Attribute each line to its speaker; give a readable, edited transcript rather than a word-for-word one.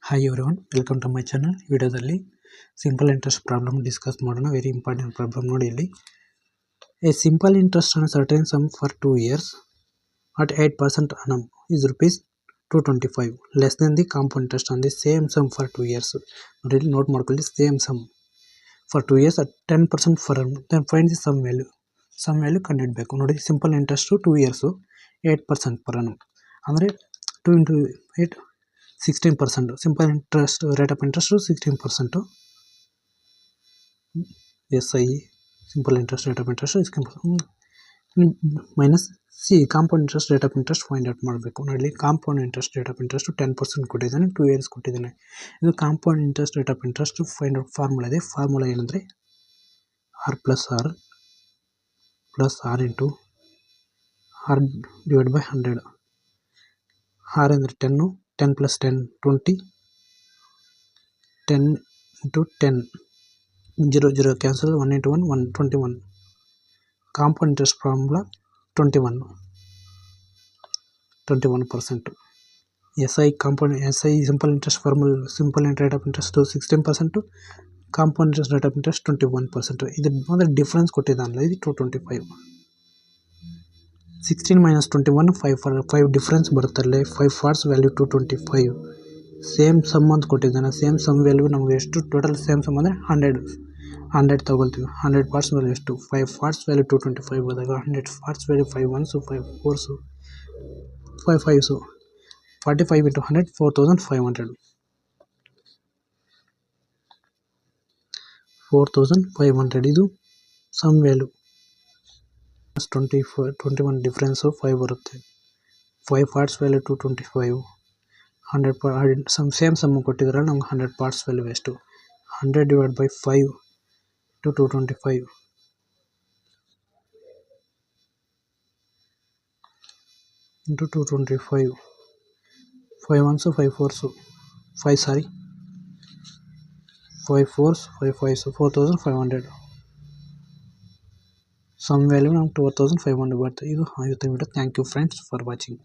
Speaker 1: Hi everyone, welcome to my channel. ವಿಡಿಯೋದಲ್ಲಿ simple interest problem discuss ಮಾಡೋಣ. Very important problem ನೋಡಿ ಇಲ್ಲಿ. A simple interest on a certain sum for 2 years at 8% annum is rupees 225 less than the compound interest on the same sum for 2 years. ನೋಡಿ ಇಲ್ಲಿ note ಮಾಡ್ಕೊಳ್ಳಿ, same sum for 2 years at 10% per annum. Then find the sum value. Sum value ಕಂಡುಹಿಡಬೇಕು. ನೋಡಿ simple interest 2 years 8% per annum ಅಂದರೆ 2 into 8 16%. Simple interest rate of interest 16%. SI simple interest rate of interest 16% minus C compound interest rate of interest find out ಮಾಡಬೇಕು. ನೋಡಿ compound interest rate of interest 10% ಕೊಟ್ಟಿದ್ದಾನೆ, 2 years ಕೊಟ್ಟಿದ್ದಾನೆ. ಇದು compound interest rate of interest find out formula ಇದೆ. Formula ಏನಂದರೆ R plus R into R divide by 100. R ಅಂದರೆ 10 plus 10 20, 10 into 10 0 cancel, 1 into 1 1 21. Compound interest formula 21%. SI simple interest formula, simple rate of interest 16%, compound interest rate of interest 21%. ಇದು ಅಂದರೆ difference ಕೊಟ್ಟಿದ್ದಾನಲ್ಲ, ಇದು 225. 16 minus 21 5 difference ಬರುತ್ತಲ್ಲೇ 5 ಫಾರ್ಸ್ value 225. Same sum ಅಂತ ಕೊಟ್ಟಿದ್ದಾನೆ. Same some value ನಮಗೆ ಎಷ್ಟು ಟೋಟಲ್ ಸೇಮ್ ಸಮ್ ಅಂದರೆ 100 ತೊಗೊಳ್ತೀವಿ. 100 ಪಾರ್ಟ್ಸ್ ವ್ಯಾಲ್ಯೂ ಎಷ್ಟು 5 ಫಾರ್ಟ್ಸ್ ವ್ಯಾಲ್ಯೂ 225 ಹೋದಾಗ 100 parts value 5 1s 5 4s 5 5s 45 into 100 4500. 4500 ಇದು ಸಮ್ ವ್ಯಾಲ್ಯೂ. 21 ಡಿಫ್ರೆನ್ಸು 5 ಬರುತ್ತೆ. 5 ಪಾರ್ಟ್ಸ್ ವ್ಯಾಲ್ಯೂ 225. 100 ಸೇಮ್ ಸಮ್ ಕೊಟ್ಟಿದ್ರಲ್ಲ ನಮ್ಗೆ 100 ಪಾರ್ಟ್ಸ್ ವ್ಯಾಲ್ಯೂ ಎಷ್ಟು 100 divide by 5 to 225 into 225. 5 1s 5 4s 5 sorry 5 4s 5 5s 4500. Sum value ನಮ್ಗೆ 2500 ಬರುತ್ತೆ. ಇದು ಆಗುತ್ತೆ video. Thank you friends for watching.